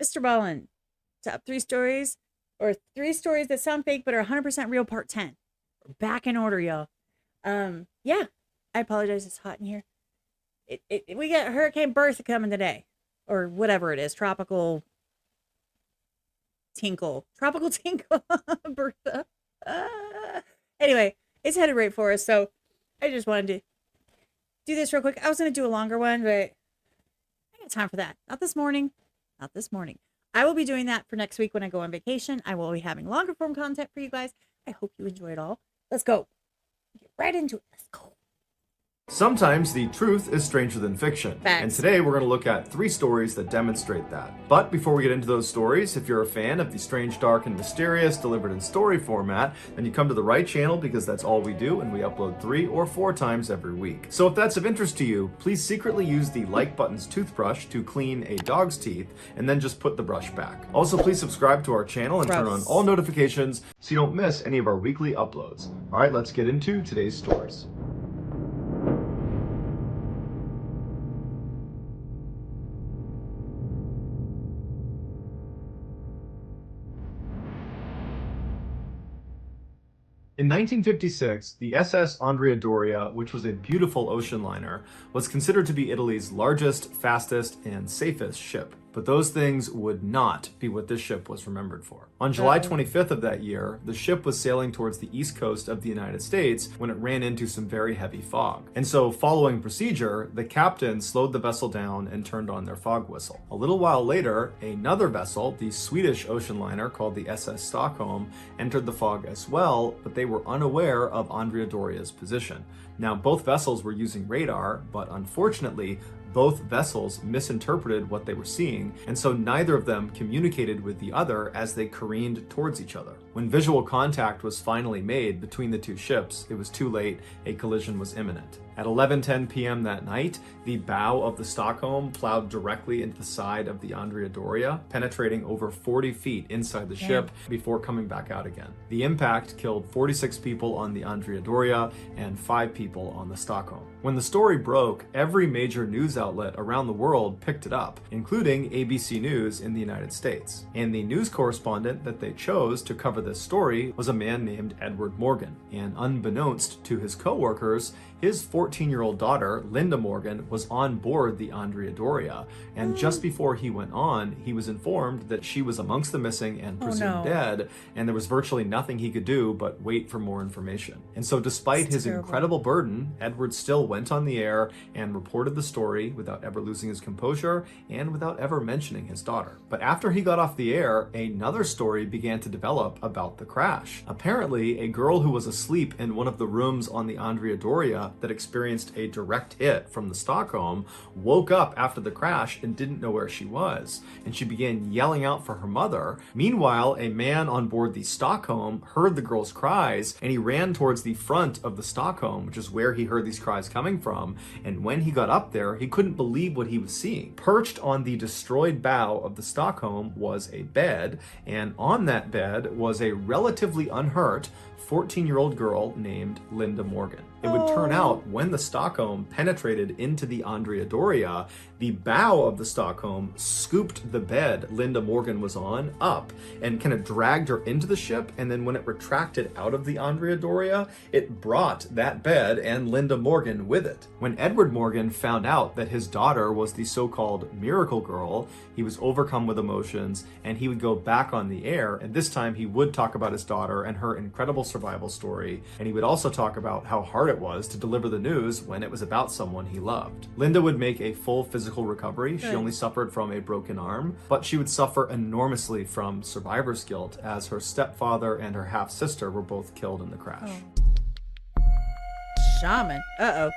MrBallen, top three stories, or three stories that sound fake but are 100% real, part 10. We're back in order, y'all. Yeah, I apologize. It's hot in here. We got Hurricane Bertha coming today, or whatever it is. Tropical Tinkle. Bertha. Anyway, it's headed right for us. So I just wanted to do this real quick. I was going to do a longer one, but I got time for that. Not this morning. Not this morning. I will be doing that for next week when I go on vacation. I will be having longer form content for you guys. I hope you enjoy it all. Let's go. Get right into it. Let's go. Sometimes the truth is stranger than fiction. Facts. And today we're going to look at 3 stories that demonstrate that. But before we get into those stories, if you're a fan of the strange, dark, and mysterious delivered in story format, then you come to the right channel because that's all we do, and we upload 3 or 4 times every week. So if that's of interest to you, please secretly use the like button's toothbrush to clean a dog's teeth, and then just put the brush back. Also, please subscribe to our channel and turn on all notifications so you don't miss any of our weekly uploads. All right, let's get into today's stories. In 1956, the SS Andrea Doria, which was a beautiful ocean liner, was considered to be Italy's largest, fastest, and safest ship. But those things would not be what this ship was remembered for. On July 25th of that year, the ship was sailing towards the east coast of the United States when it ran into some very heavy fog. And so, following procedure, the captain slowed the vessel down and turned on their fog whistle. A little while later, another vessel, the Swedish ocean liner called the SS Stockholm, entered the fog as well, but they were unaware of Andrea Doria's position. Now, both vessels were using radar, but unfortunately, both vessels misinterpreted what they were seeing, and so neither of them communicated with the other as they careened towards each other. When visual contact was finally made between the two ships, it was too late. A collision was imminent. At 11:10 p.m. that night, the bow of the Stockholm plowed directly into the side of the Andrea Doria, penetrating over 40 feet inside the ship before coming back out again. The impact killed 46 people on the Andrea Doria and 5 people on the Stockholm. When the story broke, every major news outlet around the world picked it up, including ABC News in the United States. And the news correspondent that they chose to cover this story was a man named Edward Morgan. And unbeknownst to his co-workers, his 14-year-old daughter, Linda Morgan, was on board the Andrea Doria, and just before he went on, he was informed that she was amongst the missing and presumed dead, and there was virtually nothing he could do but wait for more information. And so despite his incredible burden, Edward still went on the air and reported the story without ever losing his composure and without ever mentioning his daughter. But after he got off the air, another story began to develop about the crash. Apparently, a girl who was asleep in one of the rooms on the Andrea Doria that experienced a direct hit from the Stockholm woke up after the crash and didn't know where she was, and she began yelling out for her mother. Meanwhile, a man on board the Stockholm heard the girl's cries, and he ran towards the front of the Stockholm, which is where he heard these cries coming from, and when he got up there, he couldn't believe what he was seeing. Perched on the destroyed bow of the Stockholm was a bed, and on that bed was a relatively unhurt 14-year-old girl named Linda Morgan. It would turn out when the Stockholm penetrated into the Andrea Doria, the bow of the Stockholm scooped the bed Linda Morgan was on up and kind of dragged her into the ship, and then when it retracted out of the Andrea Doria, it brought that bed and Linda Morgan with it. When Edward Morgan found out that his daughter was the so-called miracle girl, he was overcome with emotions, and he would go back on the air, and this time he would talk about his daughter and her incredible survival story, and he would also talk about how hard it was to deliver the news when it was about someone he loved. Linda would make a full physical recovery. She only suffered from a broken arm, but she would suffer enormously from survivor's guilt as her stepfather and her half-sister were both killed in the crash. Shaman. Uh-oh.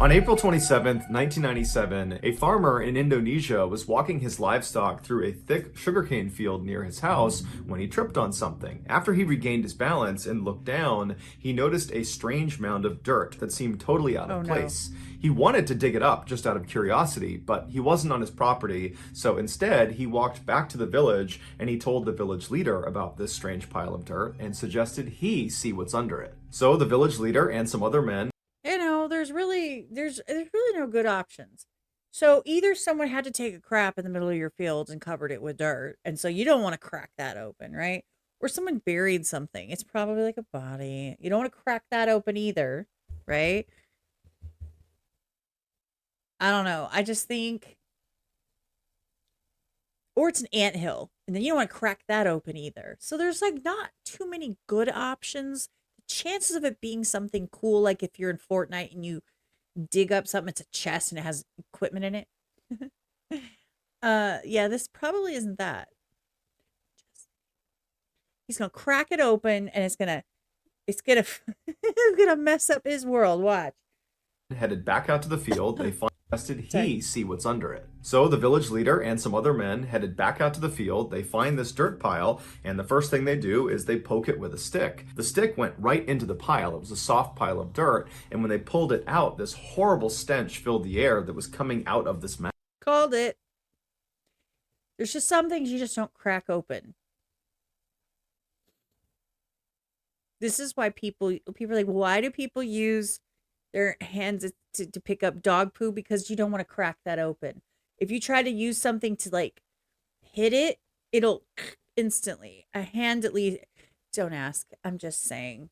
On April 27, 1997, a farmer in Indonesia was walking his livestock through a thick sugarcane field near his house when he tripped on something. After he regained his balance and looked down, he noticed a strange mound of dirt that seemed totally out of place. He wanted to dig it up just out of curiosity, but he wasn't on his property, so instead he walked back to the village and he told the village leader about this strange pile of dirt and suggested he see what's under it. So the village leader and some other men There's really no good options. So either someone had to take a crap in the middle of your fields and covered it with dirt, and so you don't want to crack that open, right? Or someone buried something. It's probably like a body. You don't want to crack that open either, right? I don't know. I just think, or it's an anthill, and then you don't want to crack that open either. So there's like not too many good options. The chances of it being something cool, like if you're in Fortnite and you dig up something, it's a chest and it has equipment in it. Yeah, this probably isn't that. He's gonna crack it open and it's gonna it's gonna mess up his world. Watch. Headed back out to the field, they suggested Sorry. he see what's under it. So the village leader and some other men headed back out to the field. They find this dirt pile, and the first thing they do is they poke it with a stick. The stick went right into the pile. It was a soft pile of dirt, and when they pulled it out, this horrible stench filled the air that was coming out of this mound. Called it. There's just some things you just don't crack open. This is why people are like, why do people use their hands to pick up dog poo? Because you don't want to crack that open. If you try to use something to like hit it, it'll instantly. A hand at least. Don't ask. I'm just saying.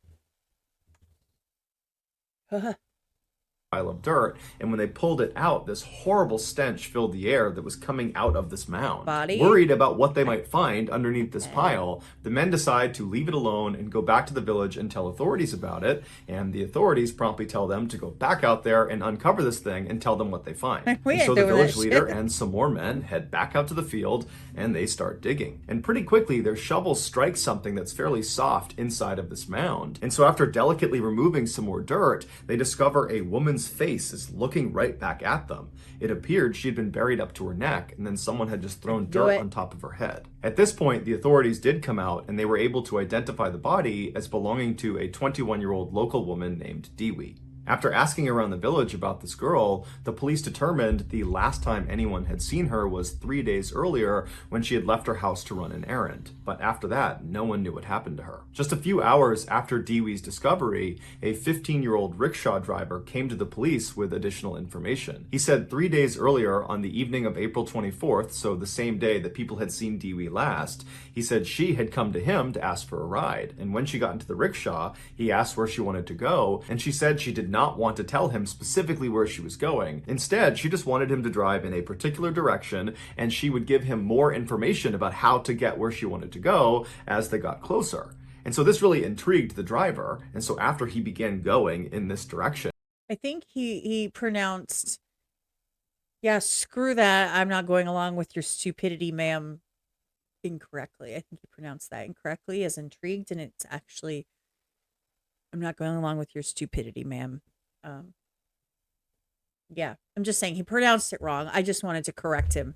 Pile of dirt, and when they pulled it out, this horrible stench filled the air that was coming out of this mound. Body? Worried about what they might find underneath this pile, the men decide to leave it alone and go back to the village and tell authorities about it, and the authorities promptly tell them to go back out there and uncover this thing and tell them what they find. And so the village leader and some more men head back out to the field and they start digging. And pretty quickly, their shovels strike something that's fairly soft inside of this mound. And so after delicately removing some more dirt, they discover a woman's face is looking right back at them. It appeared she had been buried up to her neck, and then someone had just thrown dirt on top of her head. At this point, the authorities did come out, and they were able to identify the body as belonging to a 21-year-old local woman named Dewey. After asking around the village about this girl, the police determined the last time anyone had seen her was 3 days earlier when she had left her house to run an errand. But after that, no one knew what happened to her. Just a few hours after Dewey's discovery, a 15-year-old rickshaw driver came to the police with additional information. He said 3 days earlier, on the evening of April 24th, so the same day that people had seen Dewey last, he said she had come to him to ask for a ride. And when she got into the rickshaw, he asked where she wanted to go, and she said she did not want to tell him specifically where she was going. Instead, she just wanted him to drive in a particular direction, and she would give him more information about how to get where she wanted to go as they got closer. And so this really intrigued the driver, and so after he began going in this direction, I think he pronounced, yeah, screw that. I'm not going along with your stupidity, ma'am, incorrectly. I think he pronounced that incorrectly as intrigued, and it's actually, I'm not going along with your stupidity, ma'am. Yeah, I'm just saying he pronounced it wrong. I just wanted to correct him.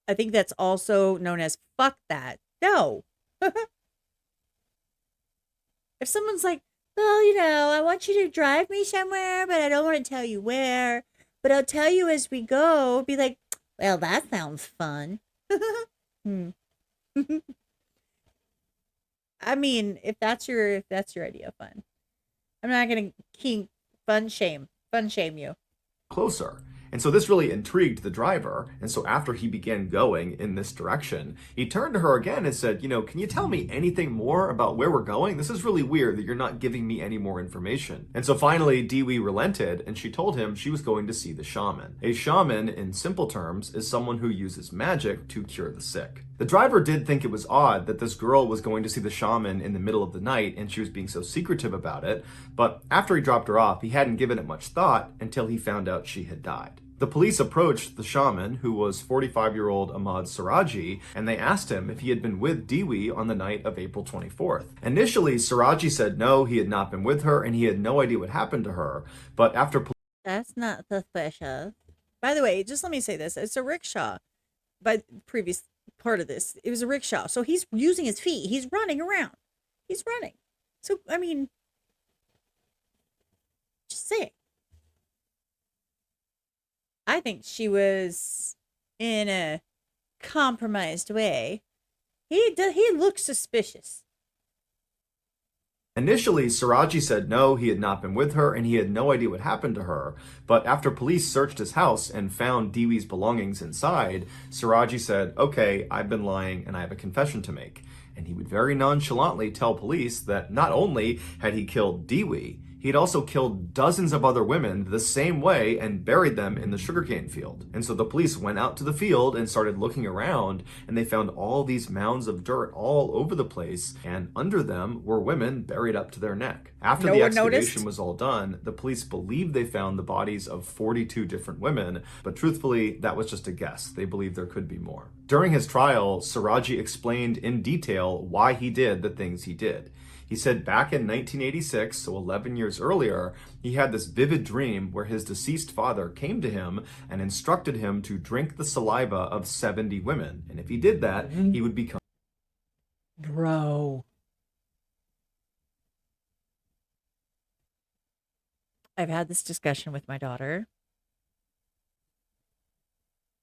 I think that's also known as fuck that. No. If someone's like, well, I want you to drive me somewhere, but I don't want to tell you where, but I'll tell you as we go, be like, well, that sounds fun. I mean, if that's your idea of fun. I'm not going to fun shame you. closer. And so this really intrigued the driver. And so after he began going in this direction, he turned to her again and said, can you tell me anything more about where we're going? This is really weird that you're not giving me any more information. And so finally, Dewey relented and she told him she was going to see the shaman. A shaman, in simple terms, is someone who uses magic to cure the sick. The driver did think it was odd that this girl was going to see the shaman in the middle of the night and she was being so secretive about it, but after he dropped her off, he hadn't given it much thought until he found out she had died. The police approached the shaman, who was 45-year-old Ahmad Siraji, and they asked him if he had been with Dewey on the night of April 24th. Initially, Siraji said no, he had not been with her, and he had no idea what happened to her, but after That's not suspicious. By the way, just let me say this. It's a rickshaw. By the previous part of this, it was a rickshaw. So he's using his feet. He's running around. He's running. So, I mean, just say it. I think she was in a compromised way. He looks suspicious. Initially, Siraji said no, he had not been with her and he had no idea what happened to her. But after police searched his house and found Dewee's belongings inside, Siraji said, "Okay, I've been lying and I have a confession to make." And he would very nonchalantly tell police that not only had he killed Dewey, he had also killed dozens of other women the same way and buried them in the sugarcane field. And so the police went out to the field and started looking around, and they found all these mounds of dirt all over the place, and under them were women buried up to their neck. After No the one excavation noticed. was all done, the police believed they found the bodies of 42 different women, but truthfully, that was just a guess. They believed there could be more. During his trial, Siraji explained in detail why he did the things he did. He said back in 1986, so 11 years earlier, he had this vivid dream where his deceased father came to him and instructed him to drink the saliva of 70 women. And if he did that, he would become. Bro. I've had this discussion with my daughter.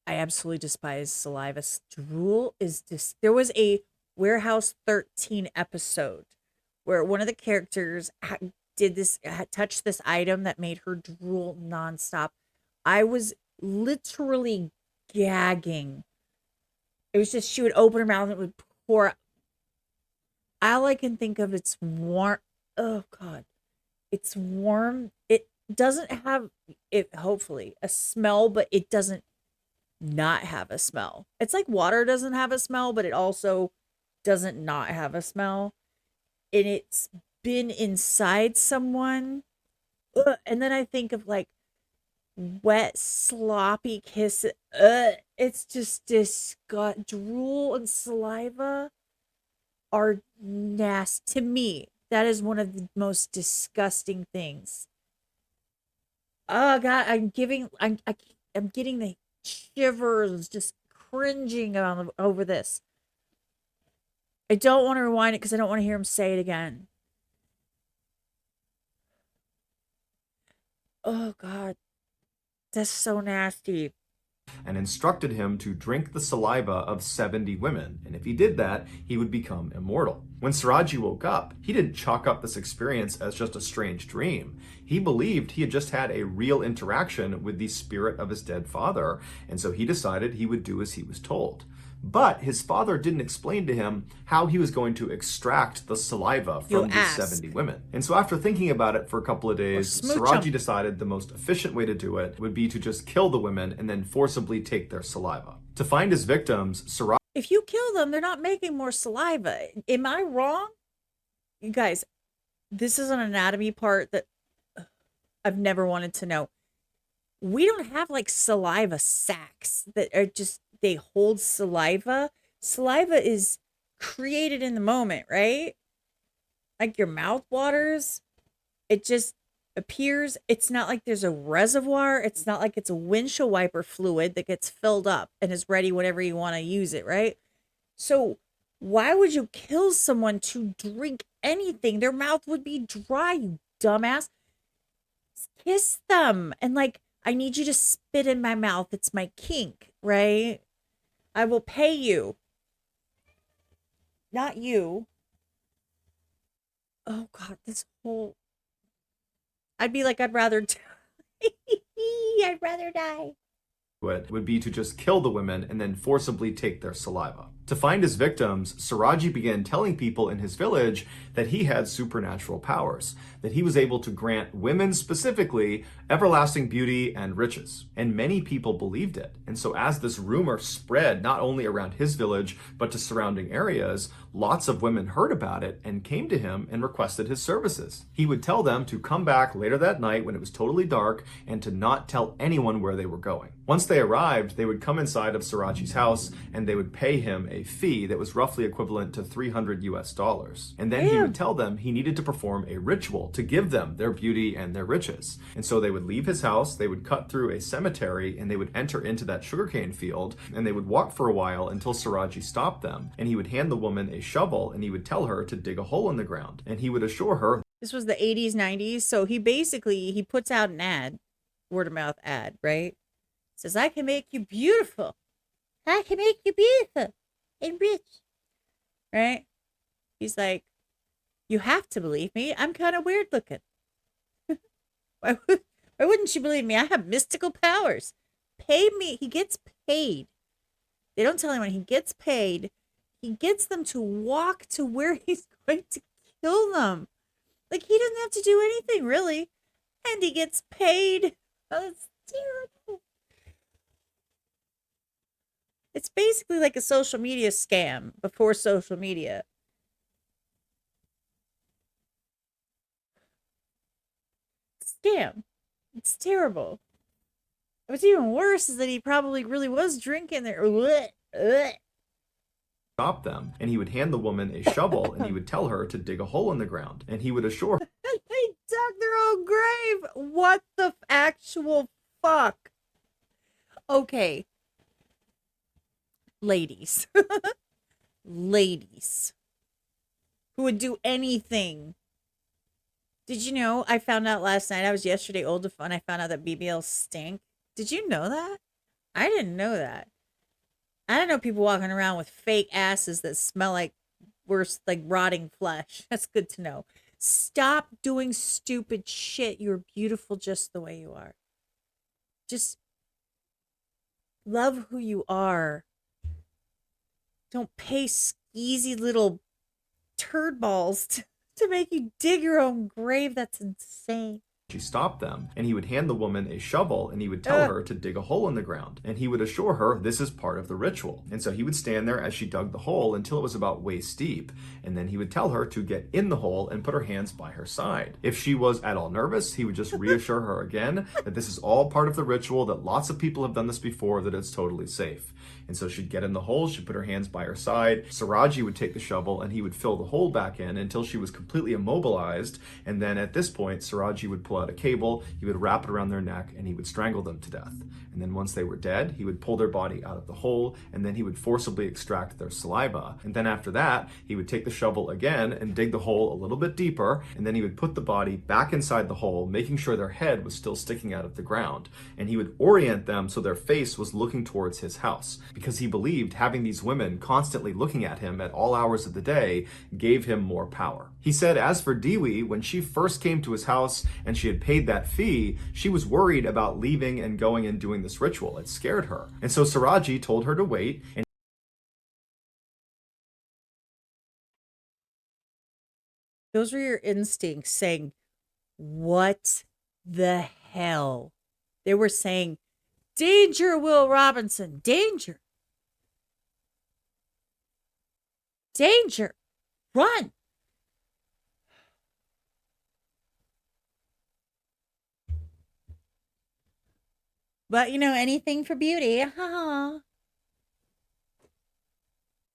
I absolutely despise saliva. Drool is there was a Warehouse 13 episode where one of the characters did this, touched this item that made her drool nonstop. I was literally gagging. It was just, she would open her mouth and it would pour. All I can think of, it's warm. Oh God. It's warm. It doesn't have it, hopefully, a smell, but it doesn't not have a smell. It's like water doesn't have a smell, but it also doesn't not have a smell. And it's been inside someone. Ugh. And then I think of like wet, sloppy kiss. It's just disgust. Drool and saliva are nasty. To me, that is one of the most disgusting things. Oh God, I'm getting the shivers, just cringing over this. I don't want to rewind it because I don't want to hear him say it again. Oh God, that's so nasty. And instructed him to drink the saliva of 70 women. And if he did that, he would become immortal. When Siraji woke up, he didn't chalk up this experience as just a strange dream. He believed he had just had a real interaction with the spirit of his dead father, and so he decided he would do as he was told. But his father didn't explain to him how he was going to extract the saliva from these 70 women. And so after thinking about it for a couple of days, Siraji decided the most efficient way to do it would be to just kill the women and then forcibly take their saliva. To find his victims, Siraji... If you kill them, they're not making more saliva. Am I wrong? You guys, this is an anatomy part that I've never wanted to know. We don't have like saliva sacs that are just, they hold saliva. Saliva is created in the moment, right? Like your mouth waters. It just appears. It's not like there's a reservoir. It's not like it's a windshield wiper fluid that gets filled up and is ready whenever you want to use it, right? So why would you kill someone to drink anything? Their mouth would be dry, you dumbass. Kiss them. And like, I need you to spit in my mouth. It's my kink, right? I will pay you. Not you. Oh God, this whole... I'd be like, I'd rather die. I'd rather die. would be to just kill the women and then forcibly take their saliva. To find his victims, Siraji began telling people in his village that he had supernatural powers, that he was able to grant women specifically everlasting beauty and riches. And many people believed it. And so as this rumor spread not only around his village, but to surrounding areas, lots of women heard about it and came to him and requested his services. He would tell them to come back later that night when it was totally dark and to not tell anyone where they were going. Once they arrived, they would come inside of Siraji's house and they would pay him a fee that was roughly equivalent to $300 US. And then he would tell them he needed to perform a ritual to give them their beauty and their riches. And so they would leave his house, they would cut through a cemetery, and they would enter into that sugarcane field, and they would walk for a while until Siraji stopped them. And he would hand the woman a shovel, and he would tell her to dig a hole in the ground. And he would assure her... This was the 80s, 90s, so he puts out an ad, word of mouth ad, right? Says, I can make you beautiful. I can make you beautiful and rich. Right? He's like, You have to believe me. I'm kind of weird looking. Why wouldn't you believe me? I have mystical powers. Pay me. He gets paid. They don't tell anyone. He gets paid. He gets them to walk to where he's going to kill them. Like, he doesn't have to do anything, really. And he gets paid. Oh, that's terrible. It's basically like a social media scam before social media. Scam. It's terrible. What's even worse is that he probably really was drinking there. Stop them, and he would hand the woman a shovel, and he would tell her to dig a hole in the ground, and he would assure her They dug their own grave. What the actual fuck? Okay. Ladies. Ladies. Who would do anything. Did you know, I found out last night, I was yesterday old to fun, I found out that BBLs stink. Did you know that? I didn't know that. I don't know people walking around with fake asses that smell like worse, like rotting flesh. That's good to know. Stop doing stupid shit. You're beautiful just the way you are. Just love who you are. Don't pay skeezy little turd balls to make you dig your own grave. That's insane. she stopped them, and he would hand the woman a shovel, and he would tell her to dig a hole in the ground, and he would assure her this is part of the ritual. And so he would stand there as she dug the hole until it was about waist deep, and then he would tell her to get in the hole and put her hands by her side. If she was at all nervous, he would just reassure her again that this is all part of the ritual, that lots of people have done this before, that it's totally safe. And so she'd get in the hole, she'd put her hands by her side, Siraji would take the shovel, and he would fill the hole back in until she was completely immobilized, and then at this point, Siraji would pull out a cable, he would wrap it around their neck, and he would strangle them to death. And then once they were dead, he would pull their body out of the hole, and then he would forcibly extract their saliva. And then after that, he would take the shovel again and dig the hole a little bit deeper, and then he would put the body back inside the hole, making sure their head was still sticking out of the ground. And he would orient them so their face was looking towards his house, because he believed having these women constantly looking at him at all hours of the day gave him more power. He said as for Dewey, when she first came to his house and she had paid that fee, she was worried about leaving and going and doing this ritual. It scared her. And so Siraji told her to wait, and those were your instincts saying, what the hell? They were saying, danger, Will Robinson, danger. Danger, run. But, you know, anything for beauty.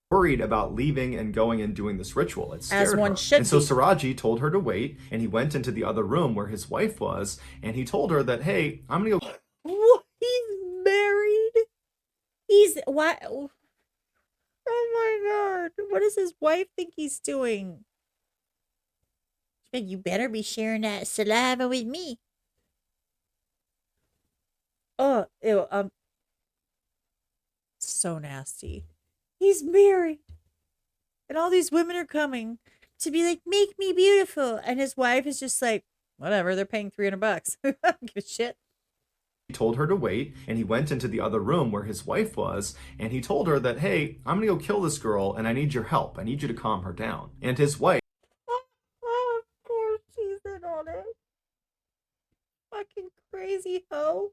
worried about leaving and going and doing this ritual. It scared As one her. should And so be. Siraji told her to wait, and he went into the other room where his wife was, and he told her that, hey, I'm gonna go. What? He's married? He's what? Oh my God. What does his wife think he's doing? You better be sharing that saliva with me. Oh, ew, so nasty. He's married. And all these women are coming to be like, make me beautiful. And his wife is just like, whatever, they're paying $300. I don't give a shit. He told her to wait, and he went into the other room where his wife was, and he told her that, hey, I'm gonna go kill this girl, and I need your help. I need you to calm her down. And his wife, Oh, of course she's in on it. Fucking crazy hoe.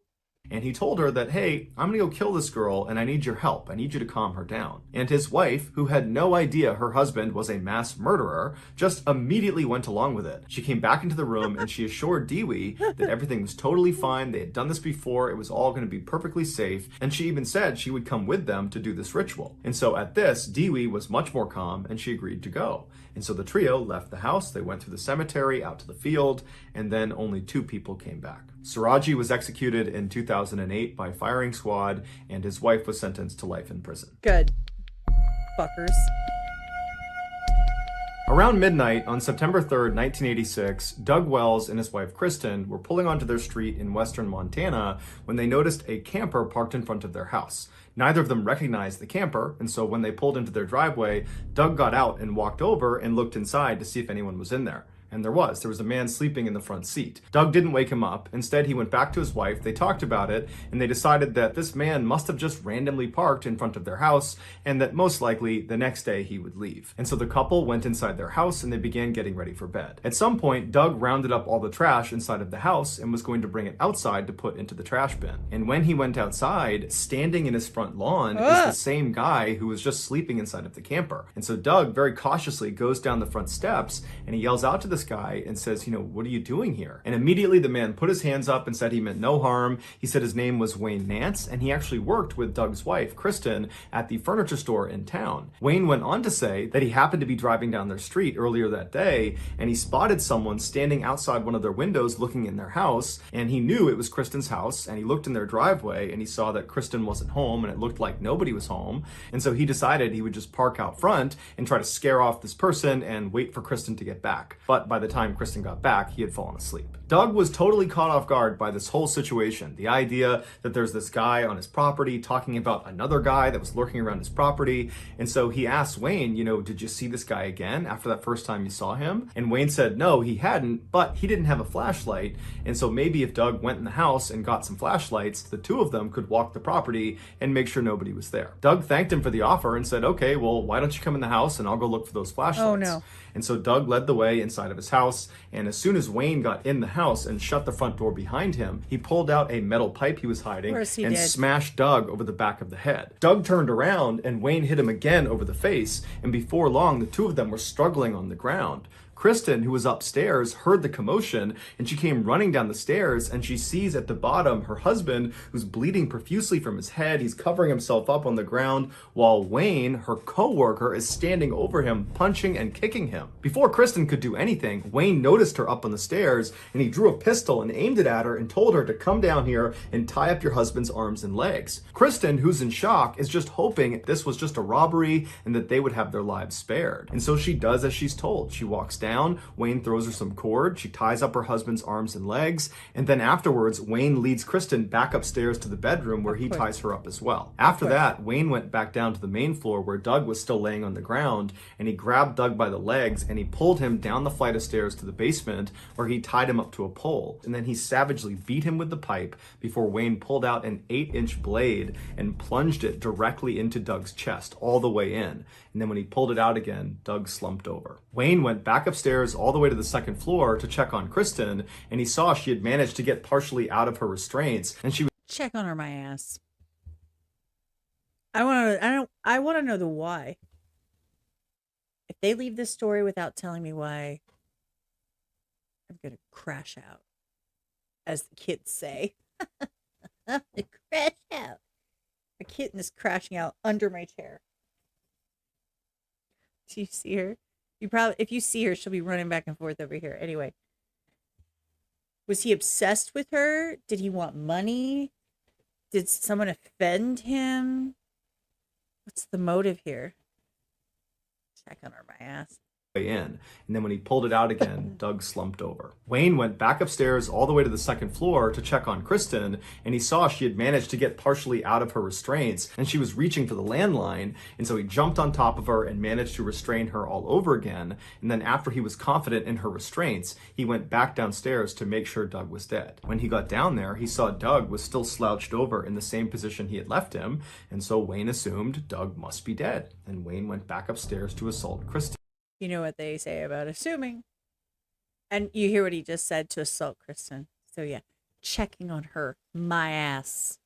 and he told her that, hey, I'm gonna go kill this girl, and I need your help. I need you to calm her down. And his wife, who had no idea her husband was a mass murderer, just immediately went along with it. She came back into the room, and she assured Dewey that everything was totally fine. They had done this before. It was all gonna be perfectly safe. And she even said she would come with them to do this ritual. And so at this, Dewey was much more calm, and she agreed to go. And so the trio left the house, they went through the cemetery, out to the field, and then only 2 people came back. Siraji was executed in 2008 by firing squad, and his wife was sentenced to life in prison. Good. Fuckers. Around midnight on September 3rd, 1986, Doug Wells and his wife Kristen were pulling onto their street in western Montana when they noticed a camper parked in front of their house. Neither of them recognized the camper, and so when they pulled into their driveway, Doug got out and walked over and looked inside to see if anyone was in there. And there was a man sleeping in the front seat. Doug didn't wake him up. Instead, he went back to his wife. They talked about it, and they decided that this man must have just randomly parked in front of their house, and that most likely the next day he would leave. And so the couple went inside their house and they began getting ready for bed. At some point, Doug rounded up all the trash inside of the house and was going to bring it outside to put into the trash bin. And when he went outside, standing in his front lawn is the same guy who was just sleeping inside of the camper. And so Doug very cautiously goes down the front steps and he yells out to this guy and says, what are you doing here? And immediately the man put his hands up and said he meant no harm. He said his name was Wayne Nance, and he actually worked with Doug's wife, Kristen, at the furniture store in town. Wayne went on to say that he happened to be driving down their street earlier that day, and he spotted someone standing outside one of their windows looking in their house, and he knew it was Kristen's house, and he looked in their driveway, and he saw that Kristen wasn't home, and it looked like nobody was home, and so he decided he would just park out front and try to scare off this person and wait for Kristen to get back. But by the time Kristen got back, he had fallen asleep. Doug was totally caught off guard by this whole situation. The idea that there's this guy on his property talking about another guy that was lurking around his property. And so he asked Wayne, did you see this guy again after that first time you saw him? And Wayne said, no, he hadn't, but he didn't have a flashlight. And so maybe if Doug went in the house and got some flashlights, the two of them could walk the property and make sure nobody was there. Doug thanked him for the offer and said, okay, well, why don't you come in the house and I'll go look for those flashlights. Oh, no. And so Doug led the way inside of his house, and as soon as Wayne got in the house and shut the front door behind him, he pulled out a metal pipe he was hiding and smashed Doug over the back of the head. Doug turned around and Wayne hit him again over the face, and before long the two of them were struggling on the ground. Kristen, who was upstairs, heard the commotion, and she came running down the stairs, and she sees at the bottom her husband, who's bleeding profusely from his head. He's covering himself up on the ground, while Wayne, her co-worker, is standing over him, punching and kicking him. Before Kristen could do anything, Wayne noticed her up on the stairs, and he drew a pistol and aimed it at her and told her to come down here and tie up your husband's arms and legs. Kristen, who's in shock, is just hoping this was just a robbery and that they would have their lives spared. And so she does as she's told. She walks down. Wayne throws her some cord. She ties up her husband's arms and legs. And then afterwards, Wayne leads Kristen back upstairs to the bedroom where he ties her up as well. After that, Wayne went back down to the main floor where Doug was still laying on the ground, and he grabbed Doug by the legs and he pulled him down the flight of stairs to the basement where he tied him up to a pole. And then he savagely beat him with the pipe before Wayne pulled out an 8-inch blade and plunged it directly into Doug's chest all the way in. And then when he pulled it out again, Doug slumped over. Wayne went back upstairs all the way to the second floor to check on Kristen, and he saw she had managed to get partially out of her restraints, and she was check on her, my ass. I want to know the why. If they leave this story without telling me why, I'm going to crash out, as the kids say. Crash out. A kitten is crashing out under my chair. Do you see her? If you see her, she'll be running back and forth over here. Anyway, was he obsessed with her? Did he want money? Did someone offend him? What's the motive here? Check on her, my ass. in. And then when he pulled it out again, Doug slumped over. Wayne went back upstairs all the way to the second floor to check on Kristen, and he saw she had managed to get partially out of her restraints, and she was reaching for the landline, and so he jumped on top of her and managed to restrain her all over again. And then after he was confident in her restraints, he went back downstairs to make sure Doug was dead. When he got down there, he saw Doug was still slouched over in the same position he had left him, and so Wayne assumed Doug must be dead, and Wayne went back upstairs to assault Kristen. You know what they say about assuming. And you hear what he just said, to assault Kristen. So yeah, checking on her. My ass.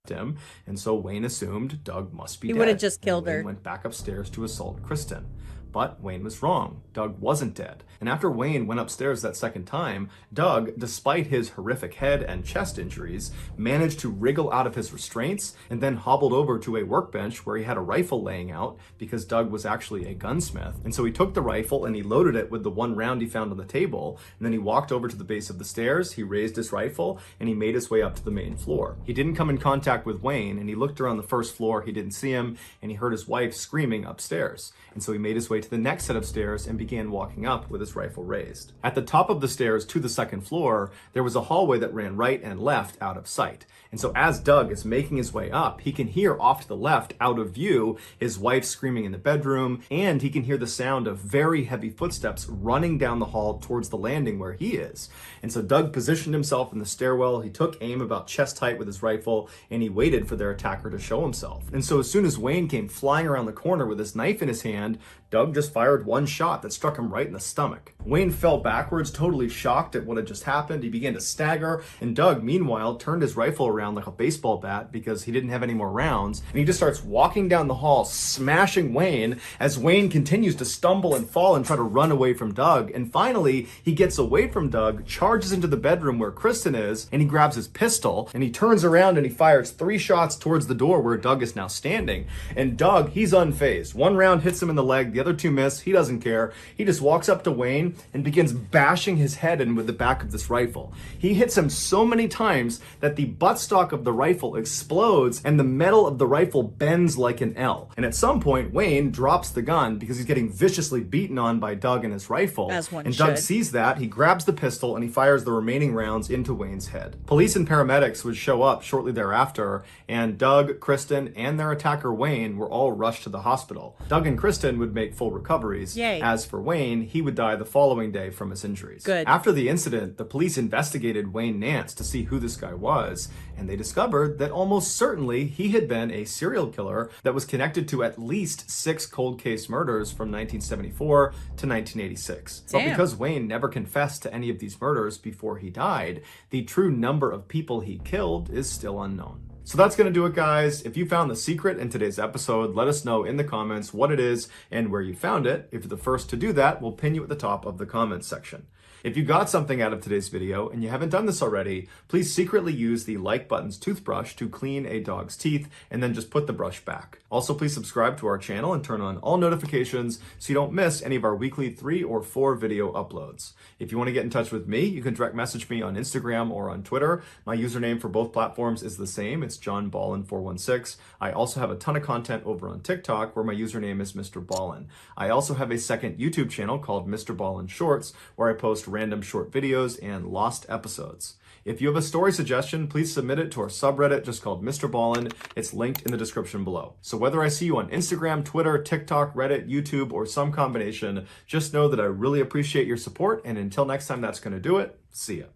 Him, and so Wayne assumed Doug must be dead. He would have just killed her. Wayne went back upstairs to assault Kristen. But Wayne was wrong. Doug wasn't dead. And after Wayne went upstairs that second time, Doug, despite his horrific head and chest injuries, managed to wriggle out of his restraints and then hobbled over to a workbench where he had a rifle laying out because Doug was actually a gunsmith. And so he took the rifle and he loaded it with the one round he found on the table, and then he walked over to the base of the stairs, he raised his rifle, and he made his way up to the main floor. He didn't come in contact with Wayne, and he looked around the first floor, he didn't see him, and he heard his wife screaming upstairs. And so he made his way to the next set of stairs and began walking up with his rifle raised. At the top of the stairs to the second floor, there was a hallway that ran right and left out of sight. And so as Doug is making his way up, he can hear off to the left, out of view, his wife screaming in the bedroom, and he can hear the sound of very heavy footsteps running down the hall towards the landing where he is. And so Doug positioned himself in the stairwell, he took aim about chest height with his rifle, and he waited for their attacker to show himself. And so as soon as Wayne came flying around the corner with his knife in his hand, Doug just fired one shot that struck him right in the stomach. Wayne fell backwards, totally shocked at what had just happened. He began to stagger, and Doug, meanwhile, turned his rifle around like a baseball bat because he didn't have any more rounds, and he just starts walking down the hall, smashing Wayne as Wayne continues to stumble and fall and try to run away from Doug. And finally, he gets away from Doug, charges into the bedroom where Kristen is, and he grabs his pistol, and he turns around and he fires 3 shots towards the door where Doug is now standing. And Doug, he's unfazed. One round hits him in the leg, the other 2 miss. He doesn't care. He just walks up to Wayne and begins bashing his head in with the back of this rifle. He hits him so many times that the buttstock of the rifle explodes and the metal of the rifle bends like an L. And at some point, Wayne drops the gun because he's getting viciously beaten on by Doug and his rifle. As one and should. Doug sees that, he grabs the pistol and he fires the remaining rounds into Wayne's head. Police and paramedics would show up shortly thereafter, and Doug, Kristen, and their attacker Wayne were all rushed to the hospital. Doug and Kristen would make full recoveries. Yay. As for Wayne, he would die the following day from his injuries. Good. After the incident, the police investigated Wayne Nance to see who this guy was, and they discovered that almost certainly he had been a serial killer that was connected to at least 6 cold case murders from 1974 to 1986. Damn. But because Wayne never confessed to any of these murders before he died, the true number of people he killed is still unknown. So that's going to do it, guys. If you found the secret in today's episode, let us know in the comments what it is and where you found it. If you're the first to do that, we'll pin you at the top of the comments section. If you got something out of today's video and you haven't done this already, please secretly use the like button's toothbrush to clean a dog's teeth and then just put the brush back. Also, please subscribe to our channel and turn on all notifications so you don't miss any of our weekly 3 or 4 video uploads. If you want to get in touch with me, you can direct message me on Instagram or on Twitter. My username for both platforms is the same. It's JohnBallen416. I also have a ton of content over on TikTok where my username is MrBallen. I also have a second YouTube channel called MrBallen Shorts where I post random short videos and lost episodes. If you have a story suggestion, please submit it to our subreddit just called MrBallen. It's linked in the description below. So whether I see you on Instagram, Twitter, TikTok, Reddit, YouTube, or some combination, just know that I really appreciate your support, and until next time, that's going to do it. See ya.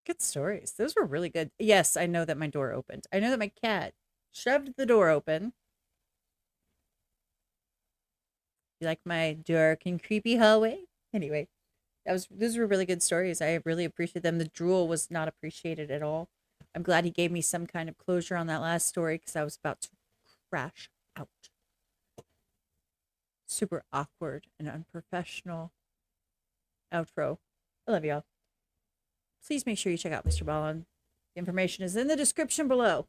Good stories. Those were really good. Yes, I know that my door opened. I know that my cat shoved the door open. You like my dark and creepy hallway? Anyway, those were really good stories. I really appreciate them. The drool was not appreciated at all. I'm glad he gave me some kind of closure on that last story because I was about to crash out. Super awkward and unprofessional outro. I love y'all. Please make sure you check out MrBallen. The information is in the description below.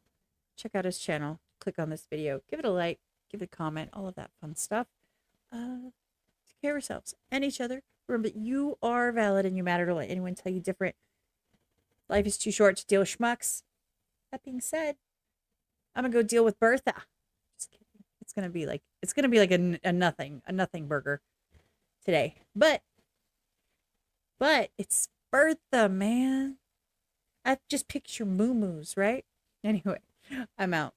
Check out his channel. Click on this video. Give it a like. Give it a comment. All of that fun stuff. Take care of yourselves and each other. Remember that you are valid and you matter. Don't let anyone tell you different. Life is too short to deal with schmucks. That being said, I'm gonna go deal with Bertha. Just kidding. It's gonna be like a nothing burger today. But it's Bertha, man. I just picture moo-moos, right? Anyway, I'm out.